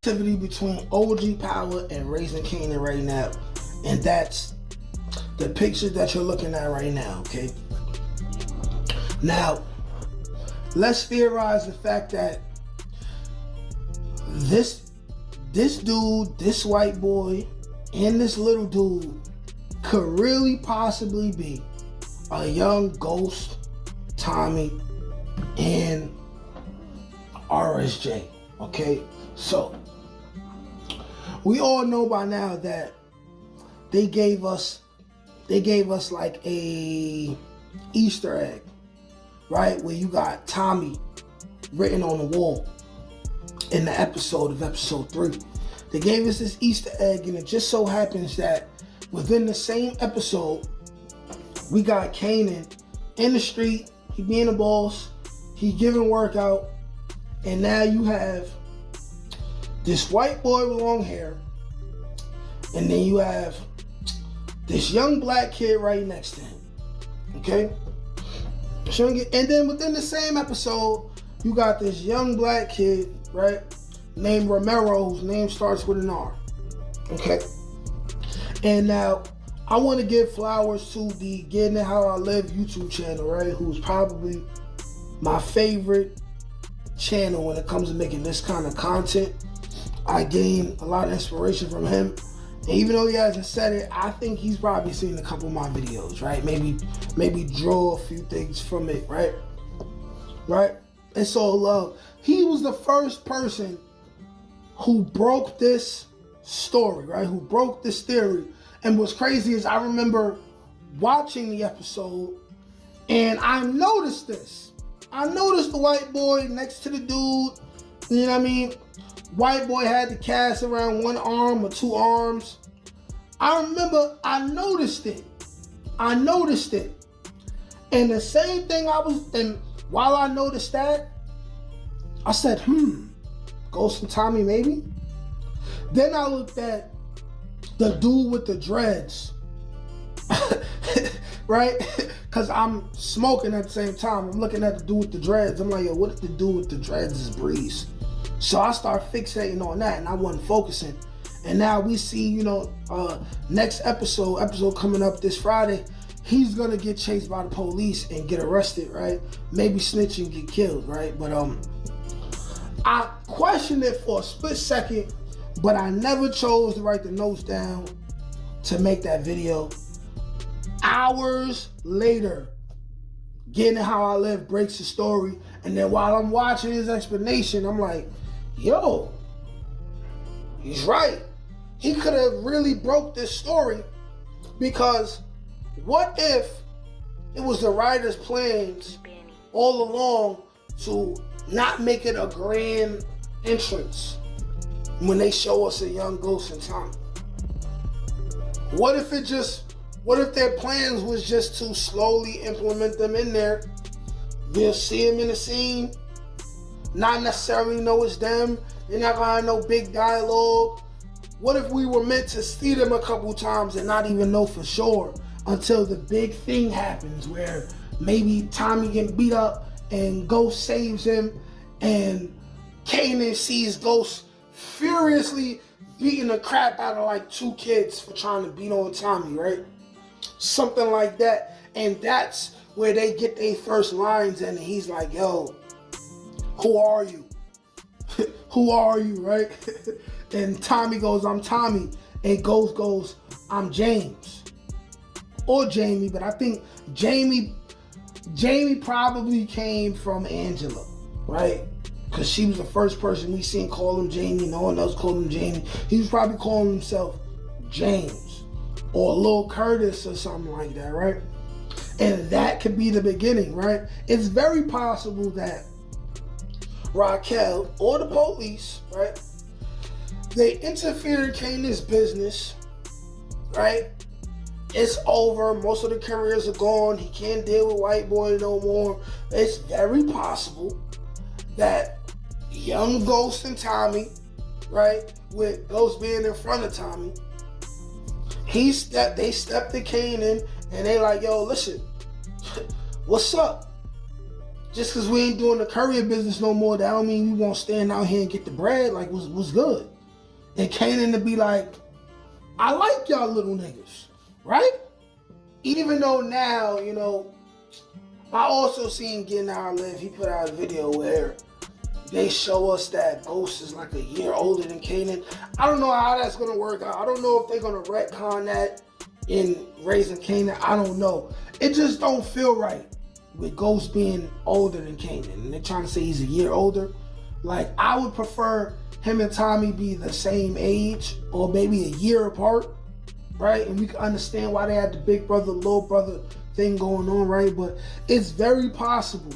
activity between OG Power and Raising Kanan right now, and that's the picture that you're looking at right now. Okay. Now, let's theorize the fact that this dude, this white boy, and this little dude could really possibly be a young Ghost, Tommy, and RSJ. Okay, so we all know by now that they gave us like a Easter egg, right? Where you got Tommy written on the wall in the episode 3. They gave us this Easter egg, and it just so happens that within the same episode, we got Kanan in the street. He being a boss. He's giving workout. And now you have this white boy with long hair. And then you have this young black kid right next to him. Okay? And then within the same episode, you got this young black kid, right, named Romero, whose name starts with an R. Okay? And now, I want to give flowers to the Getting It How I Live YouTube channel, right, who's probably my favorite channel when it comes to making this kind of content. I gain a lot of inspiration from him. And even though he hasn't said it, I think he's probably seen a couple of my videos, right? Maybe draw a few things from it, right? Right? And so he was the first person who broke this story, right? Who broke this theory. And what's crazy is I remember watching the episode and I noticed this. I noticed the white boy next to the dude, you know what I mean? White boy had the cast around one arm or two arms. I remember I noticed it. And the same thing and while I noticed that, I said, Ghost and Tommy maybe? Then I looked at the dude with the dreads, right? Because I'm smoking at the same time. I'm looking at the dude with the dreads. I'm like, yo, what if the dude with the dreads is Breeze? So I start fixating on that, and I wasn't focusing. And now we see, next episode coming up this Friday, he's gonna get chased by the police and get arrested, right? Maybe snitch and get killed, right? But I questioned it for a split second, but I never chose to write the notes down to make that video. Hours later, Getting It How I Live breaks the story, and then while I'm watching his explanation, I'm like, yo, he's right. He could have really broke this story, because what if it was the writer's plans all along to not make it a grand entrance when they show us a young Ghost and Tommy? What if their plans was just to slowly implement them in there? We'll see them in the scene, not necessarily know it's them. They're not gonna have no big dialogue. What if we were meant to see them a couple times and not even know for sure until the big thing happens where maybe Tommy get beat up and Ghost saves him, and Kanan sees Ghost furiously beating the crap out of like 2 kids for trying to beat on Tommy, right? Something like that. And that's where they get their first lines, and he's like, yo, who are you? Who are you, right? And Tommy goes, I'm Tommy. And Ghost goes, I'm James. Or Jamie, but I think Jamie probably came from Angela, right? Because she was the first person we seen call him Jamie. No one else called him Jamie. He was probably calling himself James or Lil Curtis or something like that, right? And that could be the beginning, right? It's very possible that Raquel or the police, right, they interfere in Kanan's business, right? It's over. Most of the careers are gone. He can't deal with white boy no more. It's very possible that young Ghost and Tommy, right, with Ghost being in front of Tommy, they stepped to Kanan and they like, yo, listen, what's up? Just because we ain't doing the courier business no more, that don't mean we won't stand out here and get the bread. Like, what's good? And Kanan to be like, I like y'all little niggas, right? Even though now, you know, I also seen Getting Our Live. He put out a video where they show us that Ghost is like a year older than Kanan. I don't know how that's gonna work out. I don't know if they're gonna retcon that in Raising Kanan. I don't know. It just don't feel right with Ghost being older than Kanan. And they're trying to say he's a year older. Like, I would prefer him and Tommy be the same age or maybe a year apart, right? And we can understand why they had the big brother, little brother thing going on, right? But it's very possible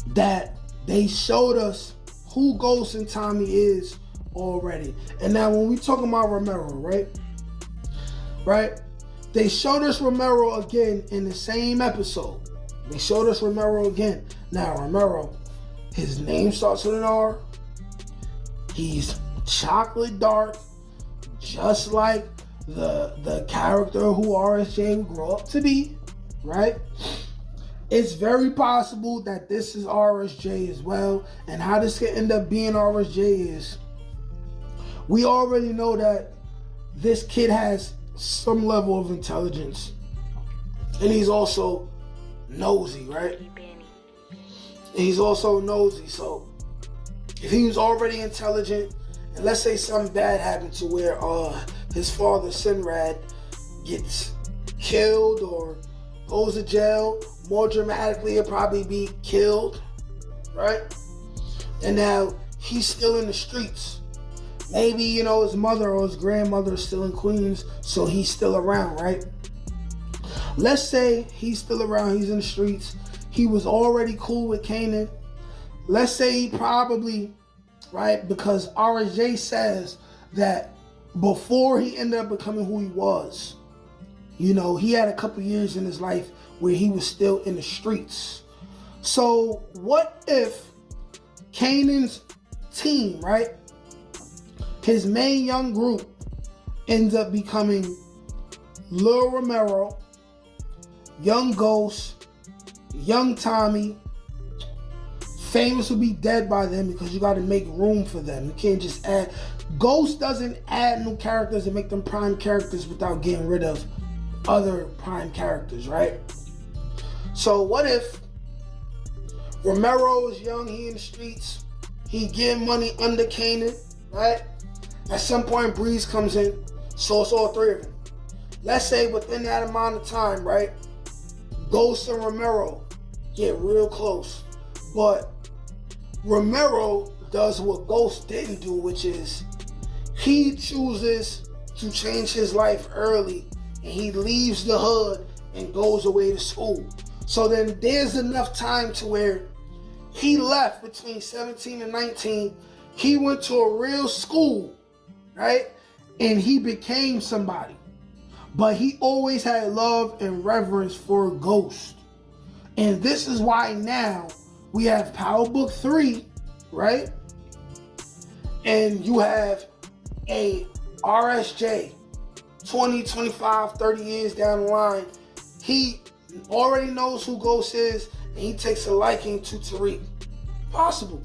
that they showed us who Ghost and Tommy is already. And now when we talking about Romero, right? They showed us Romero again in the same episode. They showed us Romero again. Now Romero, his name starts with an R. He's chocolate dark, just like the character who RSJ would grow up to be, right? It's very possible that this is RSJ as well. And how this could end up being RSJ is, we already know that this kid has some level of intelligence. And he's also nosy, right? He's also nosy. So if he was already intelligent, and let's say something bad happened to where his father, Sinrad, gets killed or goes to jail, more dramatically, he'll probably be killed, right? And now he's still in the streets. Maybe, you know, his mother or his grandmother is still in Queens, so he's still around, right? Let's say he's still around, he's in the streets. He was already cool with Kanan. Let's say he probably, right, because RSJ says that before he ended up becoming who he was, you know, he had a couple years in his life where he was still in the streets. So what if Kanan's team, right, his main young group ends up becoming Lil Romero, Young Ghost, Young Tommy. Famous will be dead by then because you got to make room for them. You can't just add. Ghost doesn't add new characters and make them prime characters without getting rid of other prime characters, right? So what if Romero is young, he in the streets, he getting money under Kanan, right? At some point, Breeze comes in, so it's all three of them. Let's say within that amount of time, right, Ghost and Romero get real close. But Romero does what Ghost didn't do, which is he chooses to change his life early and he leaves the hood and goes away to school. So then there's enough time to where he left between 17 and 19. He went to a real school, right? And he became somebody. But he always had love and reverence for Ghost. And this is why now we have Power Book 3, right? And you have a RSJ 20, 25, 30 years down the line. He already knows who Ghost is and he takes a liking to Tariq. Possible.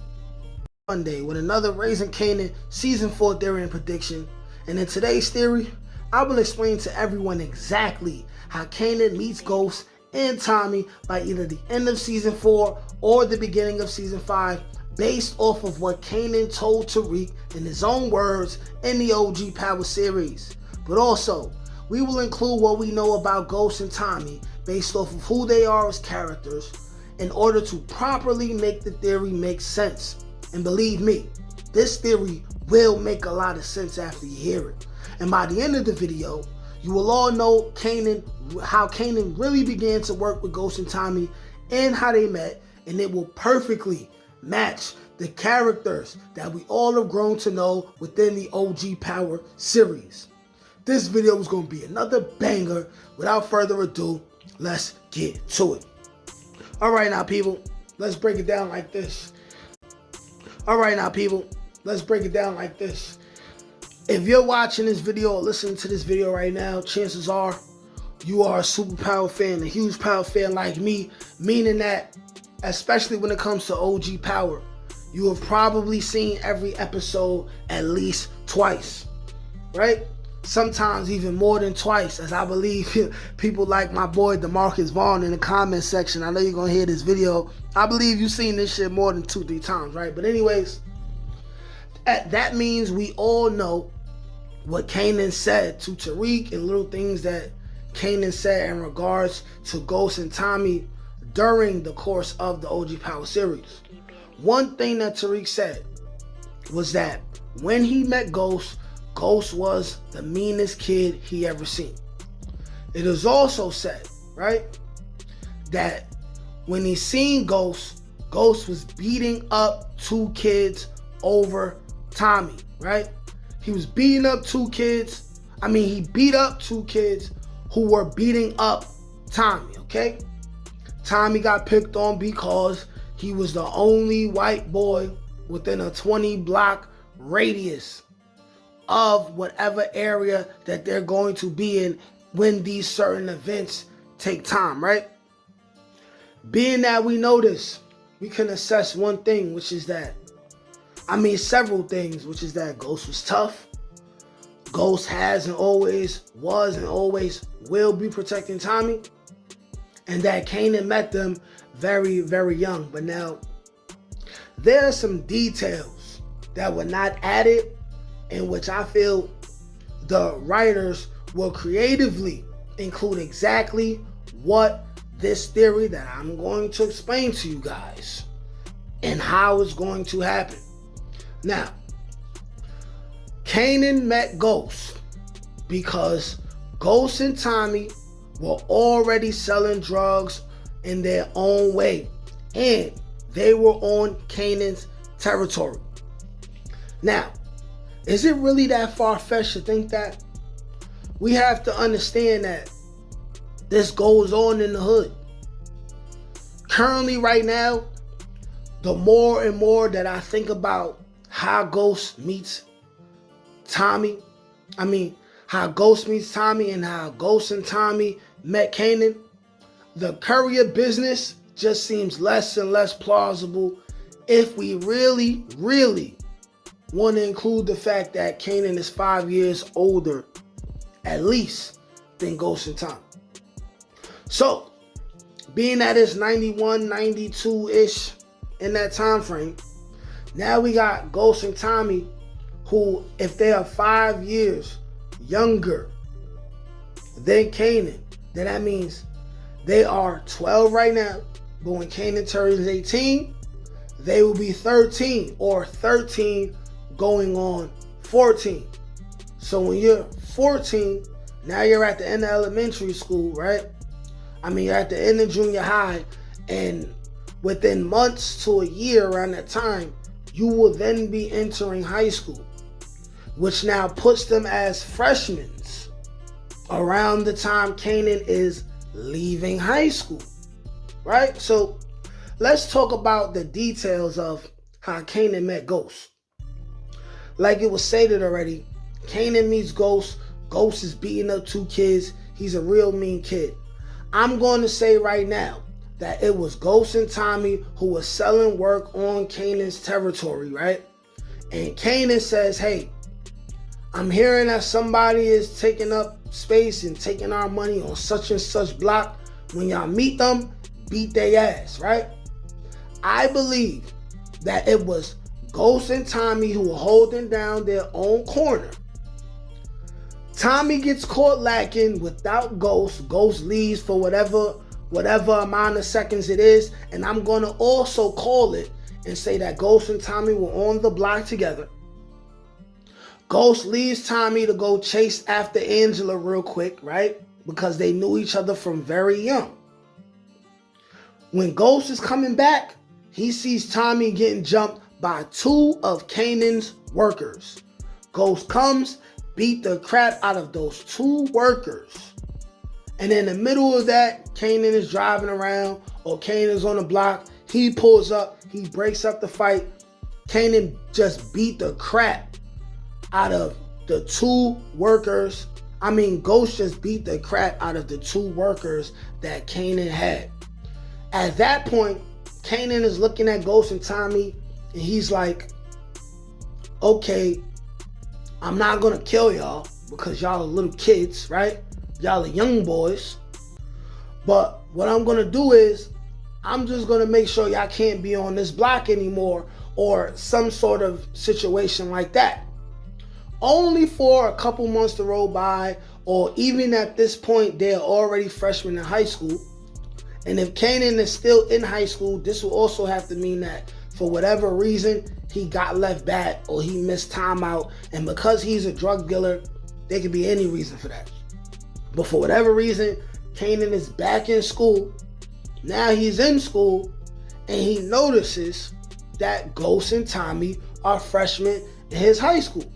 Monday with another Raising Kanan Season 4 theory and prediction. And in today's theory, I will explain to everyone exactly how Kanan meets Ghost and Tommy by either the end of Season 4 or the beginning of Season 5, based off of what Kanan told Tariq in his own words in the OG Power series. But also, we will include what we know about Ghost and Tommy based off of who they are as characters in order to properly make the theory make sense. And believe me, this theory will make a lot of sense after you hear it. And by the end of the video, you will all know how Kanan really began to work with Ghost and Tommy and how they met, and it will perfectly match the characters that we all have grown to know within the OG Power series. This video is going to be another banger. Without further ado, let's get to it. Alright now people, let's break it down like this. If you're watching this video or listening to this video right now, chances are you are a super Power fan, a huge Power fan like me, meaning that, especially when it comes to OG Power, you have probably seen every episode at least twice, right? Sometimes even more than twice, as I believe people like my boy DeMarcus Vaughn in the comment section. I know you're going to hear this video. I believe you've seen this shit more than 2-3 times, right? But anyways, that means we all know what Kanan said to Tariq and little things that Kanan said in regards to Ghost and Tommy during the course of the OG Power series. One thing that Tariq said was that when he met Ghost, Ghost was the meanest kid he ever seen. It is also said, right, that when he seen Ghost, Ghost was beating up 2 kids over Tommy, right? He was beating up 2 kids. He beat up 2 kids who were beating up Tommy, okay? Tommy got picked on because he was the only white boy within a 20-block radius of whatever area that they're going to be in when these certain events take time, right? Being that we know this, we can assess one thing, which is that, several things, which is that Ghost was tough. Ghost has and always was and always will be protecting Tommy. And that Kanan met them very, very young. But now, there are some details that were not added, in which I feel the writers will creatively include exactly what this theory that I'm going to explain to you guys and how it's going to happen. Now, Kanan met Ghost because Ghost and Tommy were already selling drugs in their own way, and they were on Kanan's territory. Now, is it really that far-fetched to think that? We have to understand that this goes on in the hood. Currently, right now, the more and more that I think about how Ghost meets Tommy, how Ghost meets Tommy and how Ghost and Tommy met Kanan, the courier business just seems less and less plausible if we really, really want to include the fact that Kanan is 5 years older, at least, than Ghost and Tommy. So, being that it's 91, 92-ish in that time frame, now we got Ghost and Tommy who, if they are 5 years younger than Kanan, then that means they are 12 right now, but when Kanan turns 18, they will be 13 or 13 going on 14. So when you're 14, now you're at the end of elementary school, right? You're at the end of junior high, and within months to a year around that time, you will then be entering high school, which now puts them as freshmen around the time Kanan is leaving high school, right? So let's talk about the details of how Kanan met Ghost. Like it was stated already, Kanan meets Ghost. Ghost is beating up 2 kids. He's a real mean kid. I'm going to say right now that it was Ghost and Tommy who was selling work on Kanan's territory, right? And Kanan says, hey, I'm hearing that somebody is taking up space and taking our money on such and such block. When y'all meet them, beat their ass, right? I believe that it was Ghost and Tommy who were holding down their own corner. Tommy gets caught lacking without Ghost. Ghost leaves for whatever amount of seconds it is. And I'm going to also call it and say that Ghost and Tommy were on the block together. Ghost leaves Tommy to go chase after Angela real quick, right? Because they knew each other from very young. When Ghost is coming back, he sees Tommy getting jumped by 2 of Kanan's workers. Ghost comes, beat the crap out of those 2 workers. And in the middle of that, Kanan is driving around, or Kanan's on the block. He pulls up, he breaks up the fight. Kanan just beat the crap out of the 2 workers. Ghost just beat the crap out of the 2 workers that Kanan had. At that point, Kanan is looking at Ghost and Tommy, and he's like, okay, I'm not gonna kill y'all because y'all are little kids, right? Y'all are young boys. But what I'm gonna do is I'm just gonna make sure y'all can't be on this block anymore, or some sort of situation like that. Only for a couple months to roll by, or even at this point, they're already freshmen in high school. And if Kanan is still in high school, this will also have to mean that for whatever reason, he got left back or he missed time out. And because he's a drug dealer, there could be any reason for that. But for whatever reason, Kanan is back in school. Now he's in school and he notices that Ghost and Tommy are freshmen in his high school.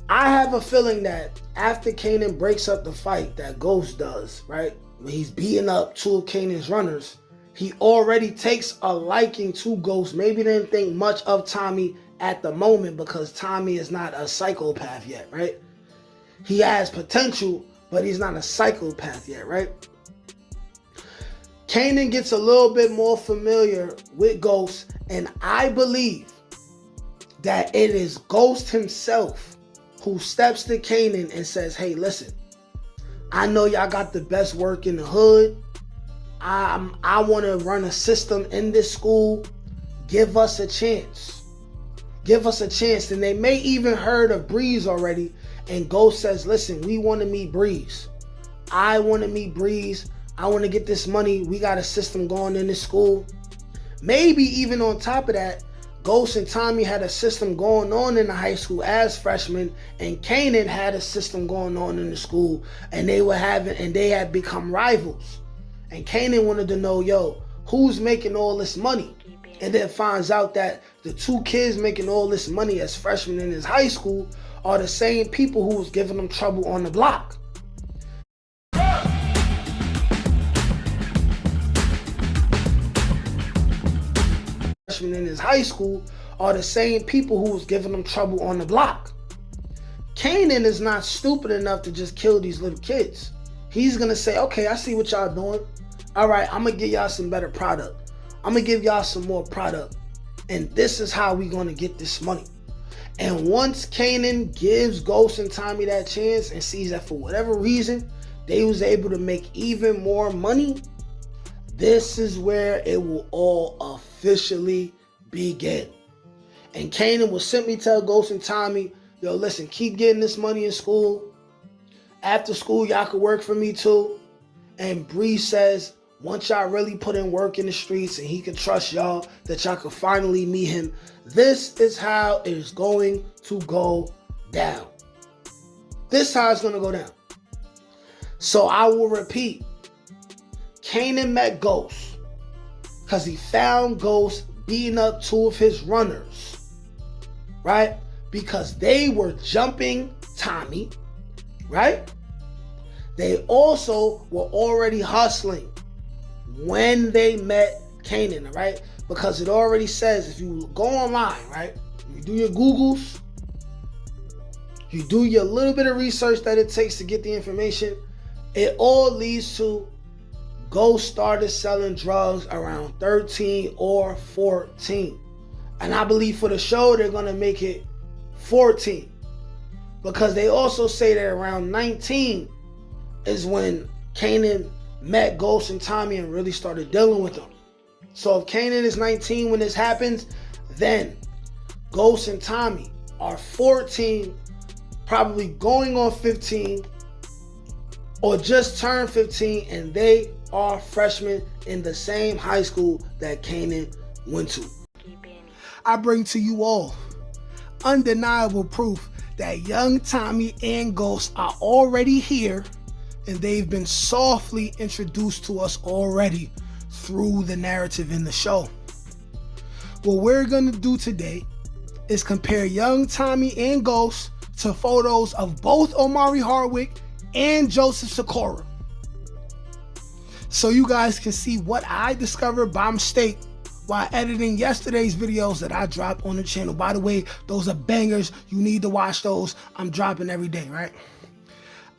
I have a feeling that after Kanan breaks up the fight that Ghost does, right? When he's beating up two of Kanan's runners, he already takes a liking to Ghost. Maybe didn't think much of Tommy at the moment because Tommy is not a psychopath yet, right? He has potential, but he's not a psychopath yet, right? Kanan gets a little bit more familiar with Ghost, and I believe that it is Ghost himself who steps to Kanan and says, hey, listen, I know y'all got the best work in the hood. I want to run a system in this school. Give us a chance. Give us a chance. And they may even heard of Breeze already. And Ghost says, listen, we want to meet Breeze. I want to meet Breeze. I want to get this money. We got a system going in this school. Maybe even on top of that, Ghost and Tommy had a system going on in the high school as freshmen, and Kanan had a system going on in the school, and they had become rivals. And Kanan wanted to know, yo, who's making all this money? And then finds out that the two kids making all this money as freshmen in his high school are the same people who was giving them trouble on the block. Freshmen in his high school are the same people who was giving them trouble on the block. Kanan is not stupid enough to just kill these little kids. He's gonna say, okay, I see what y'all doing. All right, I'm gonna give y'all some better product. I'm gonna give y'all some more product. And this is how we gonna get this money. And once Kanan gives Ghost and Tommy that chance and sees that for whatever reason, they was able to make even more money, this is where it will all officially begin. And Kanan will simply tell Ghost and Tommy, yo, listen, keep getting this money in school. After school, y'all could work for me too. And Breeze says, once y'all really put in work in the streets and he can trust y'all, that y'all could finally meet him. This is how it is going to go down. This is how it's going to go down. So I will repeat. Kanan met Ghost because he found Ghost beating up two of his runners, right? Because they were jumping Tommy, right? They also were already hustling when they met Kanan, right? Because it already says, if you go online, right? You do your Googles, you do your little bit of research that it takes to get the information, it all leads to Ghost started selling drugs around 13 or 14. And I believe for the show, they're going to make it 14. Because they also say that around 19 is when Kanan met Ghost and Tommy and really started dealing with them. So if Kanan is 19 when this happens, then Ghost and Tommy are 14, probably going on 15, or just turned 15, and they are freshmen in the same high school that Kanan went to. I bring to you all undeniable proof that young Tommy and Ghost are already here, and they've been softly introduced to us already through the narrative in the show. What we're going to do today is compare young Tommy and Ghost to photos of both Omari Hardwick and Joseph Sikora, so you guys can see what I discovered by mistake while editing yesterday's videos that I dropped on the channel. By the way, those are bangers. You need to watch those. I'm dropping every day, right?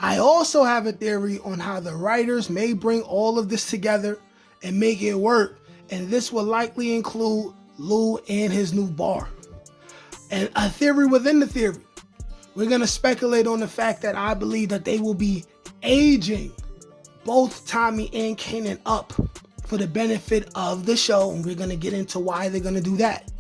I also have a theory on how the writers may bring all of this together and make it work, and this will likely include Lou and his new bar. And a theory within the theory. We're going to speculate on the fact that I believe that they will be aging both Tommy and Kanan up for the benefit of the show. And we're going to get into why they're going to do that.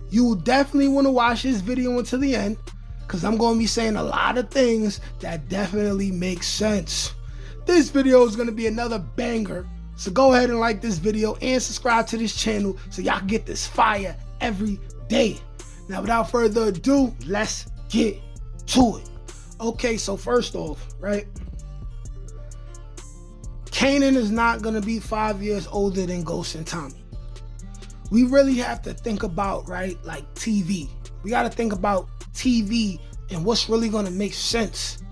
You definitely want to watch this video until the end, because I'm going to be saying a lot of things that definitely make sense. This video is going to be another banger. So go ahead and like this video and subscribe to this channel so y'all can get this fire every day. Now, without further ado, let's get to it. Okay, so first off, right? Kanan is not going to be 5 years older than Ghost and Tommy. We really have to think about, right, like TV. We got to think about TV and what's really going to make sense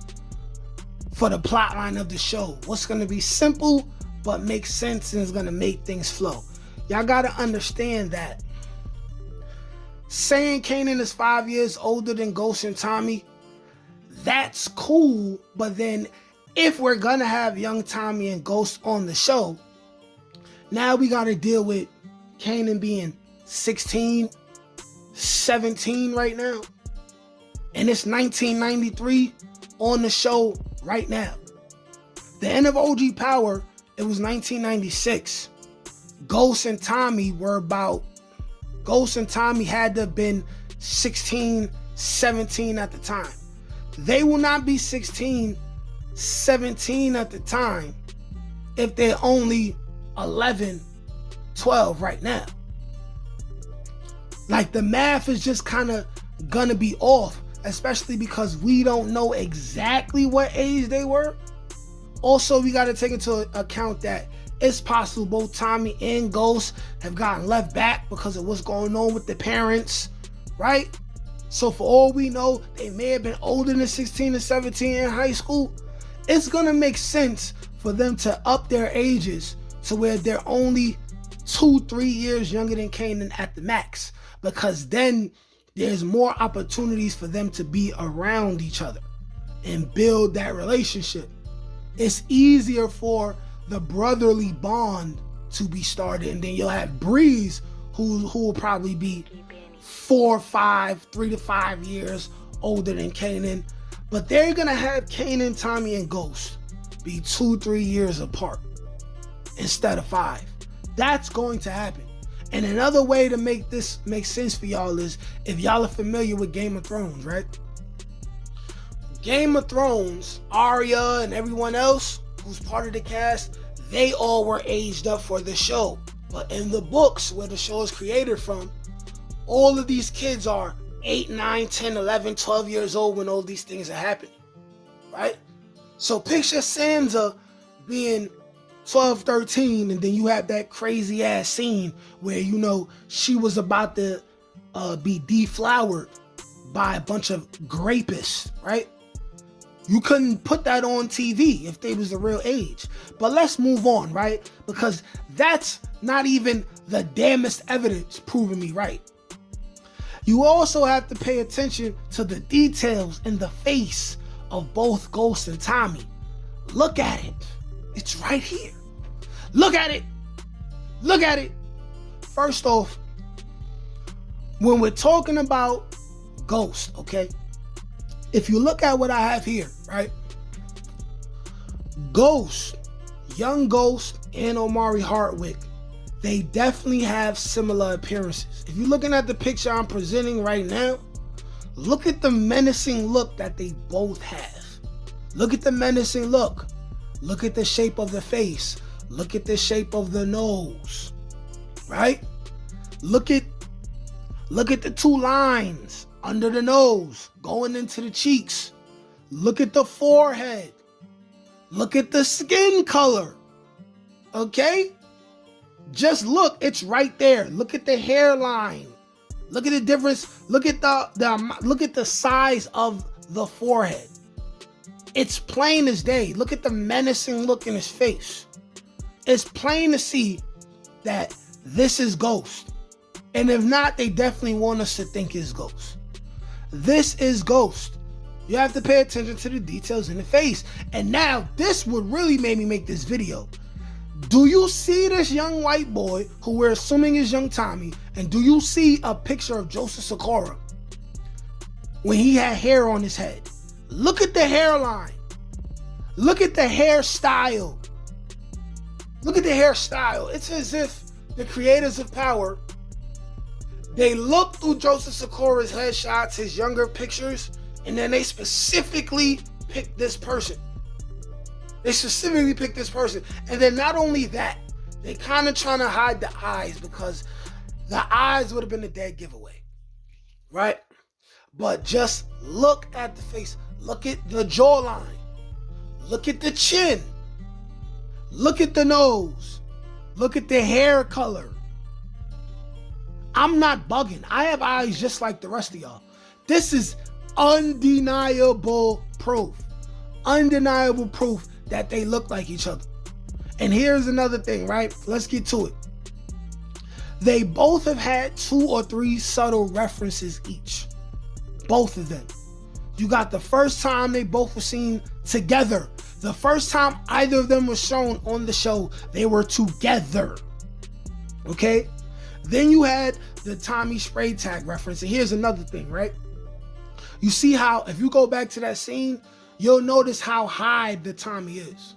for the plot line of the show. What's going to be simple but make sense and is going to make things flow. Y'all got to understand that saying Kanan is 5 years older than Ghost and Tommy, that's cool. But then if we're going to have young Tommy and Ghost on the show, now we got to deal with Kanan being 16, 17 right now. And it's 1993 on the show right now. The end of OG Power, it was 1996. Ghost and Tommy had to have been 16, 17 at the time. They will not be 16, 17 at the time if they're only 11, 12 right now. Like, the math is just kind of gonna be off, especially because we don't know exactly what age they were. Also, we got to take into account that it's possible both Tommy and Ghost have gotten left back because of what's going on with the parents, right? So for all we know, they may have been older than 16 or 17 in high school. It's going to make sense for them to up their ages to where they're only 2-3 years younger than Kanan at the max, because then there's more opportunities for them to be around each other and build that relationship. It's easier for the brotherly bond to be started, and then you'll have Breeze, who will probably be 3 to 5 years older than Kanan, but they're gonna have Kanan, Tommy, and Ghost be 2-3 years apart instead of 5. That's going to happen. And another way to make this make sense for y'all is if y'all are familiar with Game of Thrones, right? Game of Thrones, Arya and everyone else who's part of the cast, they all were aged up for the show. But in the books where the show is created from, all of these kids are 8, 9, 10, 11, 12 years old when all these things are happening, right? So picture Sansa being 12, 13, and then you have that crazy ass scene where, you know, she was about to be deflowered by a bunch of grapists, right? You couldn't put that on TV if they was the real age. But let's move on, right? Because that's not even the damnest evidence proving me right. You also have to pay attention to the details in the face of both Ghost and Tommy. Look at it. It's right here. Look at it. Look at it. First off, when we're talking about Ghost, okay? If you look at what I have here, right? Ghost, young Ghost, and Omari Hardwick, they definitely have similar appearances. If you're looking at the picture I'm presenting right now, look at the menacing look that they both have. Look at the menacing look. Look at the shape of the face. Look at the shape of the nose, right? Look at the two lines under the nose, going into the cheeks. Look at the forehead. Look at the skin color. Okay? Just look, it's right there. Look at the hairline. Look at the difference. Look at the size of the forehead. It's plain as day. Look at the menacing look in his face. It's plain to see that this is Ghost. And if not, they definitely want us to think it's Ghost. This is Ghost. You have to pay attention to the details in the face. And now, this would really make me make this video. Do you see this young white boy who we're assuming is young Tommy? And do you see a picture of Joseph Sikora when he had hair on his head? Look at the hairline. Look at the hairstyle. Look at the hairstyle. It's as if the creators of Power, they looked through Joseph Sikora's headshots, his younger pictures, and then they specifically picked this person. They specifically picked this person. And then not only that, they kind of trying to hide the eyes because the eyes would have been a dead giveaway, right? But just look at the face. Look at the jawline. Look at the chin. Look at the nose. Look at the hair color. I'm not bugging. I have eyes just like the rest of y'all. This is undeniable proof. Undeniable proof that they look like each other. And here's another thing, right? Let's get to it. They both have had 2 or 3 subtle references each. Both of them. You got the first time they both were seen together. The first time either of them was shown on the show, they were together. Okay? Then you had the Tommy spray tag reference. And here's another thing, right? You see how, if you go back to that scene, you'll notice how high the Tommy is,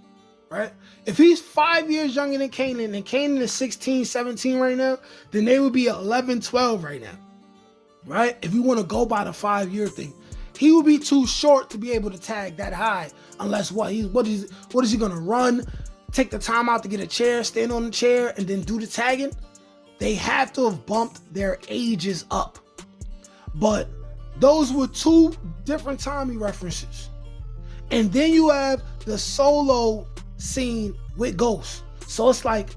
right? If he's 5 years younger than Kanan, and Kanan is 16, 17 right now, then they would be 11, 12 right now, right? If you want to go by the 5-year thing. He would be too short to be able to tag that high, unless what is he gonna run, take the time out to get a chair, stand on the chair, and then do the tagging? They have to have bumped their ages up. But those were 2 different Tommy references. And then you have the solo scene with Ghost. So it's like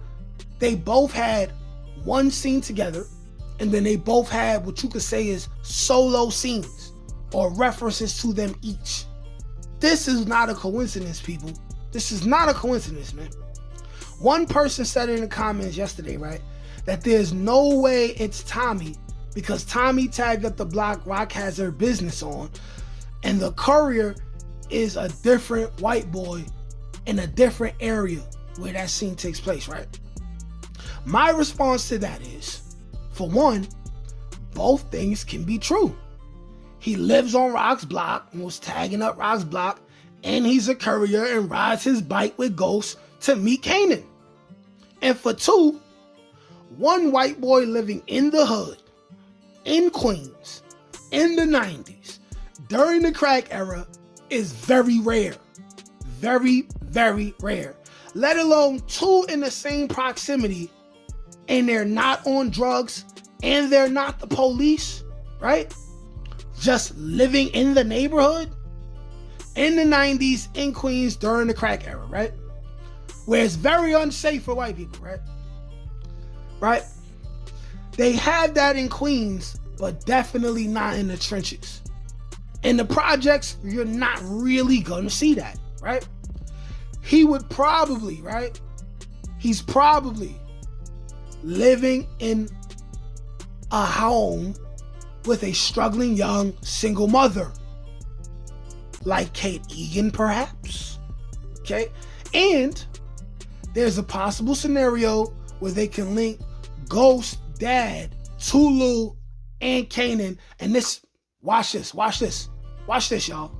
they both had one scene together, and then they both had what you could say is solo scenes or references to them each. This is not a coincidence, people. This is not a coincidence, man. One person said in the comments yesterday, right, that there's no way it's Tommy because Tommy tagged up the block Rock has her business on, and the courier is a different white boy in a different area where that scene takes place, right? My response to that is, for one, both things can be true. He lives on Rock's block and was tagging up Rock's block, and he's a courier and rides his bike with Ghost to meet Kanan. And for 2, one white boy living in the hood, in Queens, in the 90s, during the crack era, is very rare. Very, very rare. Let alone 2 in the same proximity, and they're not on drugs, and they're not the police, right? Just living in the neighborhood, in the 90s, in Queens, during the crack era, right? Where it's very unsafe for white people, right? Right? They have that in Queens, but definitely not in the trenches. In the projects, you're not really gonna see that, right? He would probably, right? He's probably living in a home with a struggling young single mother, like Kate Egan, perhaps. Okay? And there's a possible scenario where they can link Ghost dad to Lou and Kanan. And this, watch this, y'all.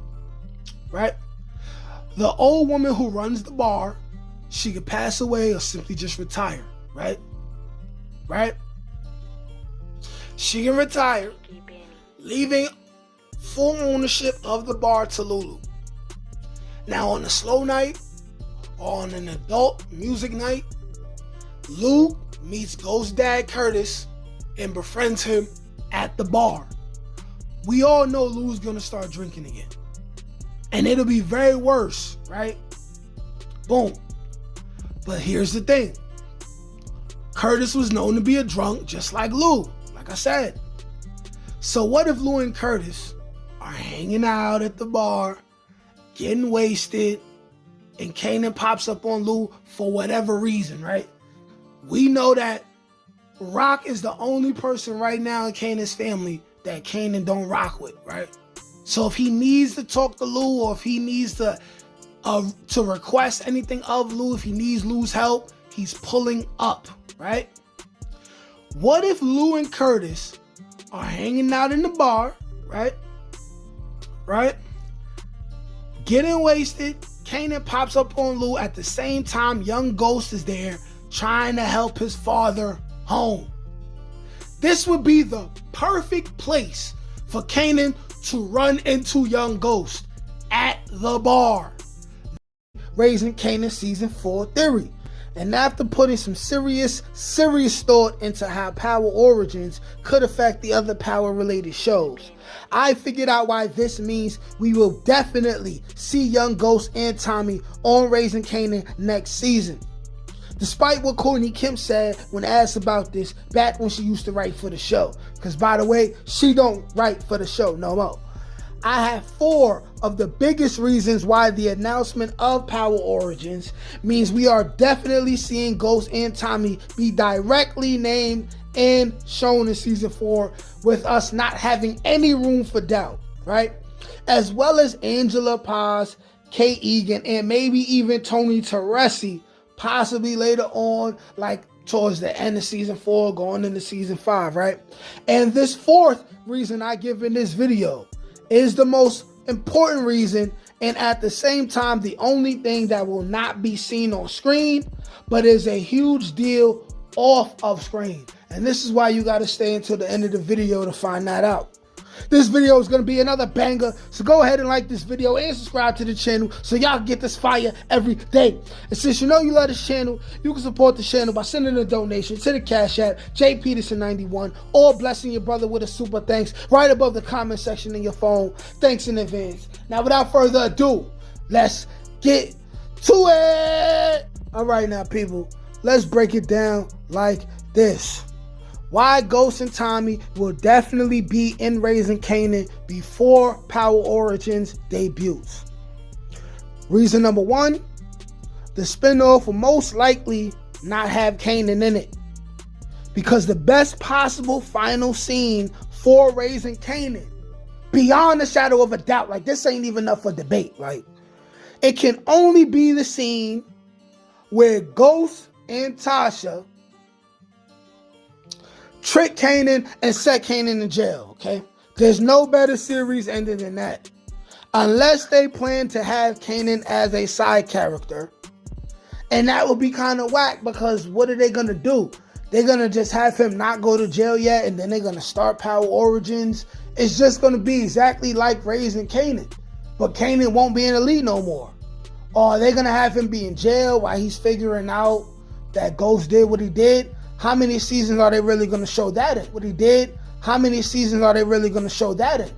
Right? The old woman who runs the bar, she could pass away or simply just retire, right? Right? She can retire, leaving full ownership of the bar to Lulu. Now on a slow night, or on an adult music night, Lou meets Ghost Dad Curtis and befriends him at the bar. We all know Lou's gonna start drinking again. And it'll be very worse, right? Boom. But here's the thing. Curtis was known to be a drunk just like Lou, like I said. So what if Lou and Curtis are hanging out at the bar, getting wasted, and Kanan pops up on Lou for whatever reason, right? We know that Rock is the only person right now in Kanan's family that Kanan don't rock with, right? So if he needs to talk to Lou, or if he needs to request anything of Lou, if he needs Lou's help, he's pulling up, right? What if Lou and Curtis are hanging out in the bar, right? Getting wasted. Kanan pops up on Lou at the same time young Ghost is there trying to help his father home. This would be the perfect place for Kanan to run into young Ghost at the bar. Raising Kanan season 4 theory. And after putting some serious thought into how Power Origins could affect the other Power related shows, I figured out why this means we will definitely see young Ghost and Tommy on Raising Kanan next season. Despite what Courtney Kemp said when asked about this back when she used to write for the show. Because by the way, she don't write for the show no more. I have 4 of the biggest reasons why the announcement of Power Origins means we are definitely seeing Ghost and Tommy be directly named and shown in season 4 with us not having any room for doubt, right? As well as Angela Paz, Kate Egan, and maybe even Tony Teresi, possibly later on, like towards the end of season 4, going into season 5, right? And this 4th reason I give in this video is the most important reason, and at the same time the only thing that will not be seen on screen, but is a huge deal off of screen. And this is why you got to stay until the end of the video to find that out. This video is going to be another banger, so go ahead and like this video and subscribe to the channel so y'all get this fire every day. And since you know you love this channel, you can support the channel by sending a donation to the Cash App, JPeterson91, or blessing your brother with a super thanks right above the comment section in your phone. Thanks in advance. Now, without further ado, let's get to it. All right now, people, let's break it down like this. Why Ghost and Tommy will definitely be in Raising Kanan before Power Origins debuts. Reason number 1, the spinoff will most likely not have Kanan in it. Because the best possible final scene for Raising Kanan, beyond a shadow of a doubt, like this ain't even up for debate, like it can only be the scene where Ghost and Tasha trick Kanan and set Kanan in jail, okay? There's no better series ending than that. Unless they plan to have Kanan as a side character. And that would be kind of whack, because what are they going to do? They're going to just have him not go to jail yet, and then they're going to start Power Origins. It's just going to be exactly like Raising Kanan. But Kanan won't be in the lead no more. Or are they going to have him be in jail while he's figuring out that Ghost did what he did? How many seasons are they really going to show that in? What he did? How many seasons are they really going to show that in?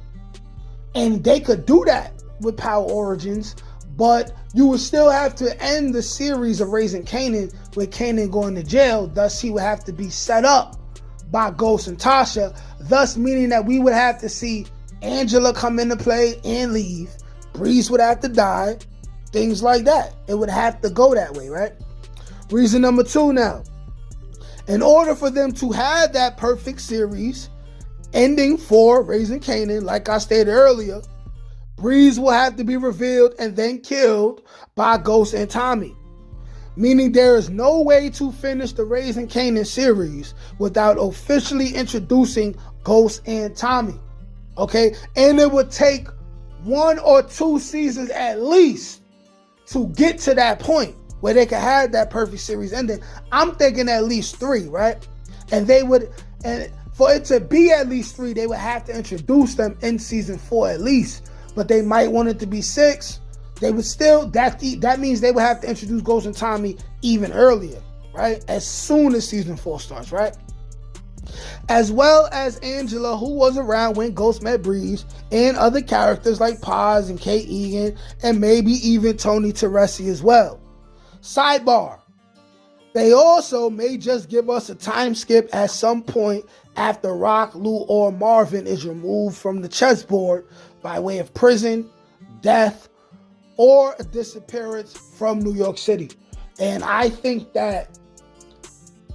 And they could do that with Power Origins, but you would still have to end the series of Raising Kanan with Kanan going to jail. Thus, he would have to be set up by Ghost and Tasha, thus meaning that we would have to see Angela come into play and leave. Breeze would have to die. Things like that. It would have to go that way, right? Reason number 2 now. In order for them to have that perfect series ending for Raising Kanan, like I stated earlier, Breeze will have to be revealed and then killed by Ghost and Tommy. Meaning there is no way to finish the Raising Kanan series without officially introducing Ghost and Tommy. Okay? And it would take 1 or 2 seasons at least to get to that point where they could have that perfect series ending. I'm thinking at least 3, right? And for it to be at least 3, they would have to introduce them in season 4 at least. But they might want it to be 6. They would still, that means they would have to introduce Ghost and Tommy even earlier, right? As soon as season 4 starts, right? As well as Angela, who was around when Ghost met Breeze, and other characters like Paz and Kate Egan, and maybe even Tony Teresi as well. Sidebar, they also may just give us a time skip at some point after Rock, Lou, or Marvin is removed from the chessboard by way of prison, death, or a disappearance from New York City. And I think that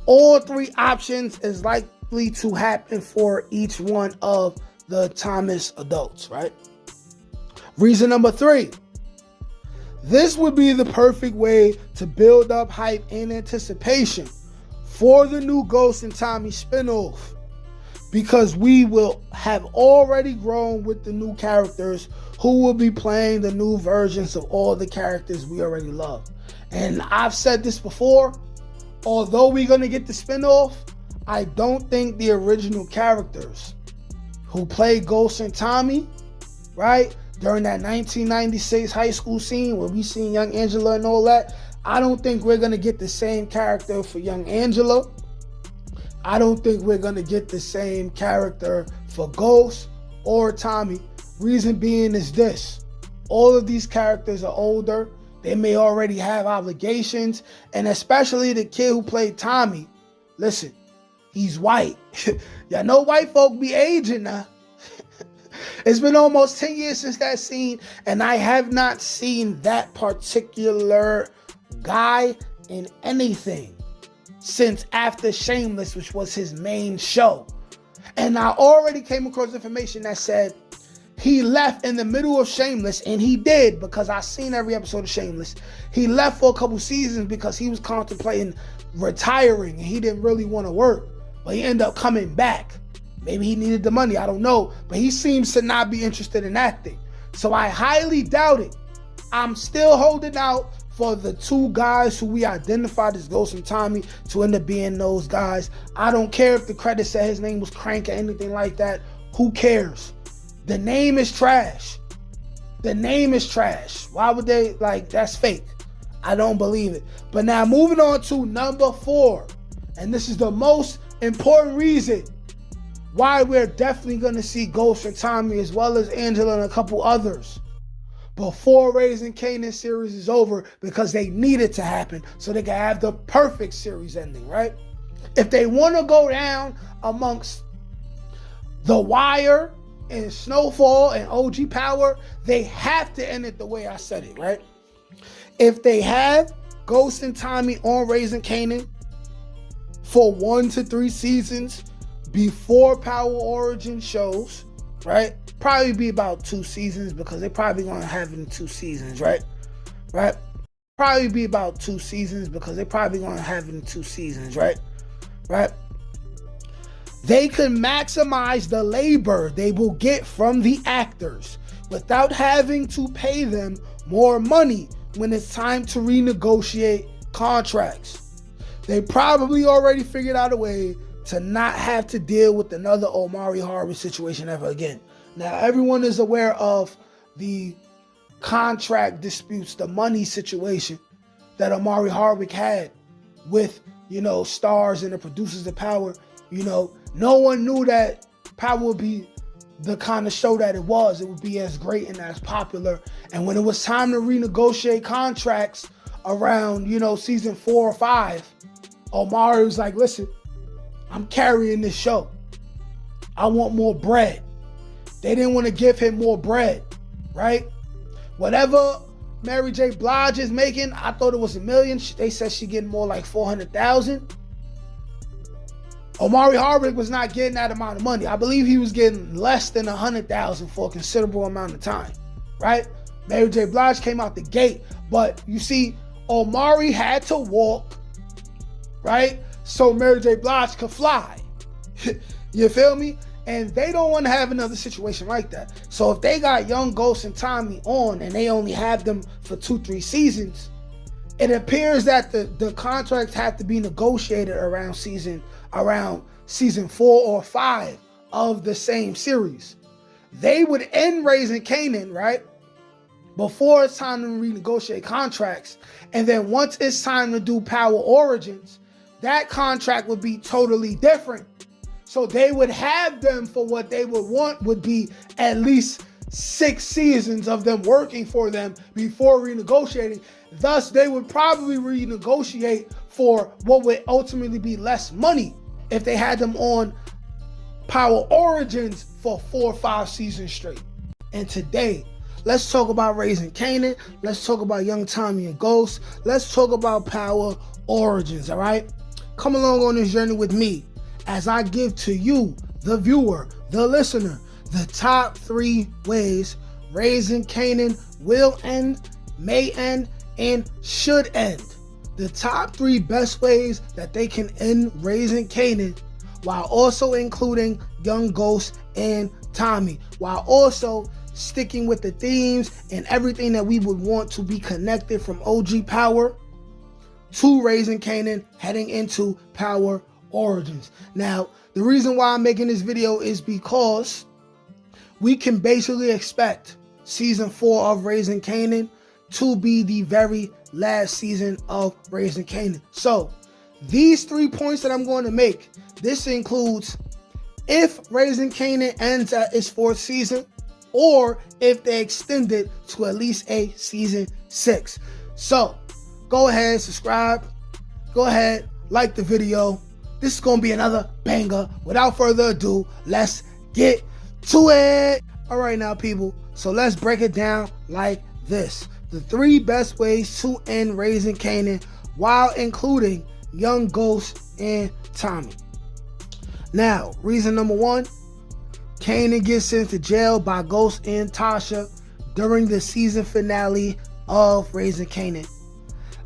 all 3 options is likely to happen for each one of the Thomas adults, right? Reason number 3. This would be the perfect way to build up hype and anticipation for the new Ghost and Tommy spinoff, because we will have already grown with the new characters who will be playing the new versions of all the characters we already love. And I've said this before, although we're going to get the spinoff, I don't think the original characters who played Ghost and Tommy, right, during that 1996 high school scene where we seen young Angela and all that, I don't think we're going to get the same character for young Angela. I don't think we're going to get the same character for Ghost or Tommy. Reason being is this: all of these characters are older. They may already have obligations, and especially the kid who played Tommy. Listen, he's white. Y'all know white folk be aging now. It's been almost 10 years since that scene, and I have not seen that particular guy in anything since after Shameless, which was his main show. And I already came across information that said he left in the middle of Shameless, and he did, because I seen every episode of Shameless. He left for a couple seasons because he was contemplating retiring and he didn't really want to work, but he ended up coming back. Maybe he needed the money, I don't know, but he seems to not be interested in acting. So I highly doubt it. I'm still holding out for the two guys who we identified as Ghost and Tommy to end up being those guys. I don't care if the credits said his name was Crank or anything like that. Who cares? The name is trash. The name is trash. Why would they, that's fake. I don't believe it. But now moving on to number 4. And this is the most important reason why we're definitely going to see Ghost and Tommy as well as Angela and a couple others before Raising Kanan series is over, because they need it to happen so they can have the perfect series ending, right? If they want to go down amongst The Wire and Snowfall and OG Power, they have to end it the way I said it, right? If they have Ghost and Tommy on Raising Kanan for 1 to 3 seasons before Power Origin shows, right? Probably be about 2 seasons, because they're probably going to have it in 2 seasons, right? Probably be about 2 seasons, because they're probably going to have it in 2 seasons, right? They can maximize the labor they will get from the actors without having to pay them more money when it's time to renegotiate contracts. They probably already figured out a way to not have to deal with another Omari Hardwick situation ever again. Now, everyone is aware of the contract disputes, the money situation that Omari Hardwick had with, stars and the producers of Power. No one knew that Power would be the kind of show that it was. It would be as great and as popular. And when it was time to renegotiate contracts around, season 4 or 5, Omari was like, listen, I'm carrying this show. I want more bread. They didn't want to give him more bread, right? Whatever Mary J. Blige is making, I thought it was $1 million. They said she getting more like $400,000. Omari Hardwick was not getting that amount of money. I believe he was getting less than $100,000 for a considerable amount of time, right? Mary J. Blige came out the gate, but you see, Omari had to walk, right? So Mary J. Blige could fly. You feel me? And they don't want to have another situation like that. So if they got young Ghost and Tommy on and they only have them for 2-3 seasons, it appears that the contracts have to be negotiated around season 4 or 5 of the same series. They would end Raising Kanan, right? Before it's time to renegotiate contracts. And then once it's time to do Power Origins, that contract would be totally different. So they would have them for what they would want would be at least 6 seasons of them working for them before renegotiating. Thus, they would probably renegotiate for what would ultimately be less money if they had them on Power Origins for 4 or 5 seasons straight. And today, let's talk about Raising Kanan. Let's talk about Young Tommy and Ghost. Let's talk about Power Origins, all right? Come along on this journey with me as I give to you, the viewer, the listener, the top 3 ways Raising Kanan will end may end and should end. The top 3 best ways that they can end raising Kanan, while also including young Ghost and Tommy, while also sticking with the themes and everything that we would want to be connected from OG Power to raising Kanan heading into Power Origins. Now, the reason why I'm making this video is because we can basically expect season 4 of Raising Kanan to be the very last season of Raising Kanan. So these 3 points that I'm going to make, this includes if Raising Kanan ends at its 4th season, or if they extend it to at least a season 6. So go ahead, subscribe, go ahead, like the video. This is going to be another banger. Without further ado, let's get to it. All right now, people, so let's break it down like this. The 3 best ways to end Raising Kanan while including young Ghost and Tommy. Now, reason number 1, Kanan gets sent to jail by Ghost and Tasha during the season finale of Raising Kanan,